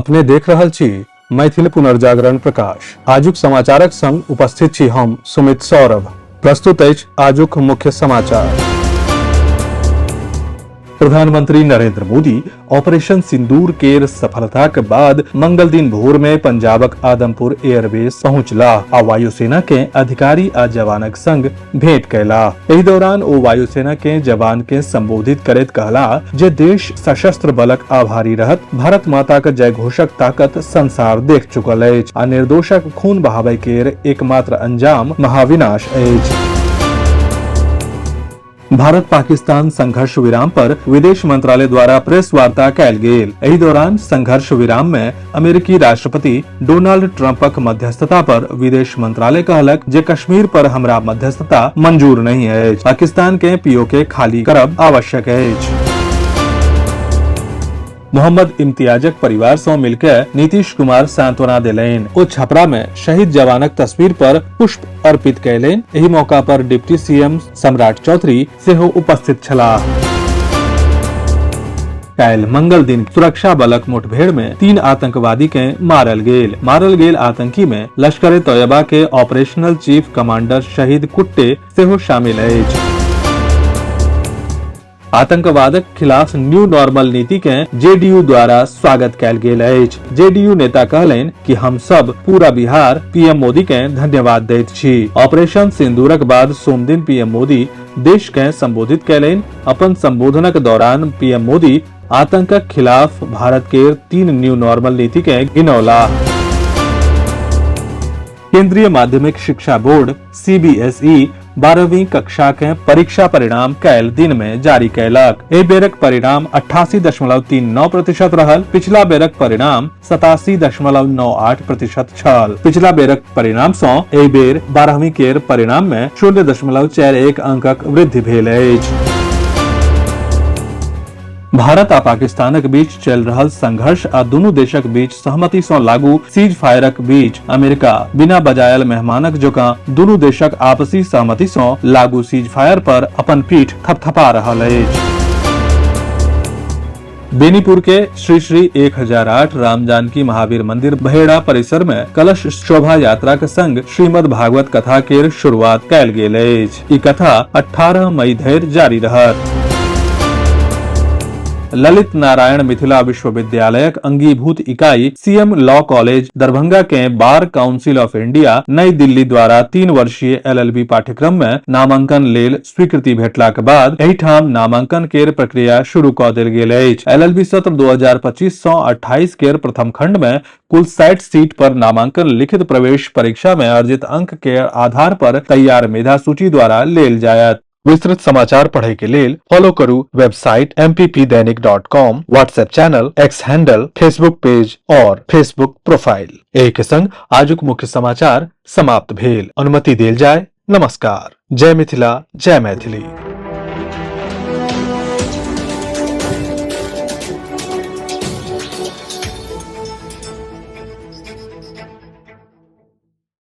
अपने देख रहल छी मैथिल पुनर्जागरण प्रकाश। आजुक समाचारक संग उपस्थित छी हम सुमित सौरभ। प्रस्तुत अछि आजुक मुख्य समाचार। प्रधानमंत्री नरेंद्र मोदी ऑपरेशन सिंदूर केर सफलता के बाद मंगल दिन भोर में पंजाबक आदमपुर एयरबेस पहुंचलाह आ वायुसेना के अधिकारी आ जवानक संग भेंट कयलाह। एहि दौरान ओ वायुसेना के जवान के संबोधित करैत कहलाह जे देश सशस्त्र बलक आभारी रहत। भारत माता के जय घोषक ताकत संसार देख चुकल अछि आ निर्दोषक खून बहाबै केर एकमात्र अंजाम महाविनाश अछि। भारत पाकिस्तान संघर्ष विराम पर विदेश मंत्रालय द्वारा प्रेस वार्ता कयल गेल। एहि दौरान संघर्ष विराम में अमेरिकी राष्ट्रपति डोनाल्ड ट्रंपक मध्यस्थता पर विदेश मंत्रालय कहलक जे कश्मीर पर हमरा मध्यस्थता मंजूर नहीं अछि। पाकिस्तान के पीओके खाली करब आवश्यक अछि। मोहम्मद इम्तियाजक परिवार सँ मिलके नीतीश कुमार सांत्वना देलनि। ओ छपरा में शहीद जवानक तस्वीर पर पुष्प अर्पित कयलनि। एहि मौका पर डिप्टी सीएम सम्राट चौधरी सेहो उपस्थित छलाह। काल्हि मंगल दिन सुरक्षा बलक मुठभेड़ में 3 आतंकवादी के मारल गेल आतंकी में लश्कर ए तैयबा के ऑपरेशनल चीफ कमांडर शहीद कुट्टे सेहो शामिल अछि। आतंकवादक खिलाफ न्यू नॉर्मल नीति के जेडीयू द्वारा स्वागत कयल गेल अछि। जेडीयू नेता कहलनि कि हम सब पूरा बिहार पीएम मोदी के धन्यवाद दैत छी। ऑपरेशन सिंदूरक बाद सोम दिन पीएम मोदी देश के संबोधित कयलनि। अपन संबोधनक दौरान पीएम मोदी आतंकक खिलाफ भारत के 3 न्यू नॉर्मल नीति के गिनौलाह। केंद्रीय माध्यमिक शिक्षा बोर्ड सीबीएसई 12वीं कक्षा के परीक्षा परिणाम काल्हि दिन में जारी कयलक। एहि बेरक परिणाम 88.39% रहल। पिछला बेरक परिणाम 87.98% छल। पिछला बेरक परिणाम सँ एहि बेर 12वीं केर परिणाम में 0.41 अंकक वृद्धि भेल अछि। भारत आ पाकिस्तानक बीच चल रहल संघर्ष आ दुनू देशक बीच सहमति सँ लागू सीज फायरक बीच अमेरिका बिना बजायल मेहमानक जकां दुनू देशक आपसी सहमति सँ लागू सीज फायर पर अपन पीठ थपथपा रहल अछि। बेनीपुर के श्री श्री 1008 राम जानकी महावीर मंदिर बहेड़ा परिसर में कलश शोभा यात्रा के संग श्रीमद् भागवत कथा केर शुरुआत कयल गेल अछि। ई कथा 18 मई धरि जारी रहत। ललित नारायण मिथिला विश्वविद्यालयक अंगीभूत इकाई सीएम लॉ कॉलेज दरभंगा के बार काउंसिल ऑफ इंडिया नई दिल्ली द्वारा 3 वर्षीय एलएलबी पाठ्यक्रम में नामांकन लेल स्वीकृति भेटला के बाद एहिठाम नामांकन केर प्रक्रिया शुरू कऽ देल गेल अछि। एलएलबी सत्र 2025-28 केर प्रथम खंड में कुल 60 सीट पर नामांकन लिखित प्रवेश परीक्षा में अर्जित अंक के आधार पर तैयार मेधा सूची द्वारा लेल जायत। विस्तृत समाचार पढ़े के लेल फॉलो करू website mppdainik.com, WhatsApp channel, x handle, Facebook page और फेसबुक प्रोफाइल। एहि के संग आजुक मुख्य समाचार समाप्त भेल। अनुमति देल जाय। नमस्कार। जय मिथिला, जय मैथिली।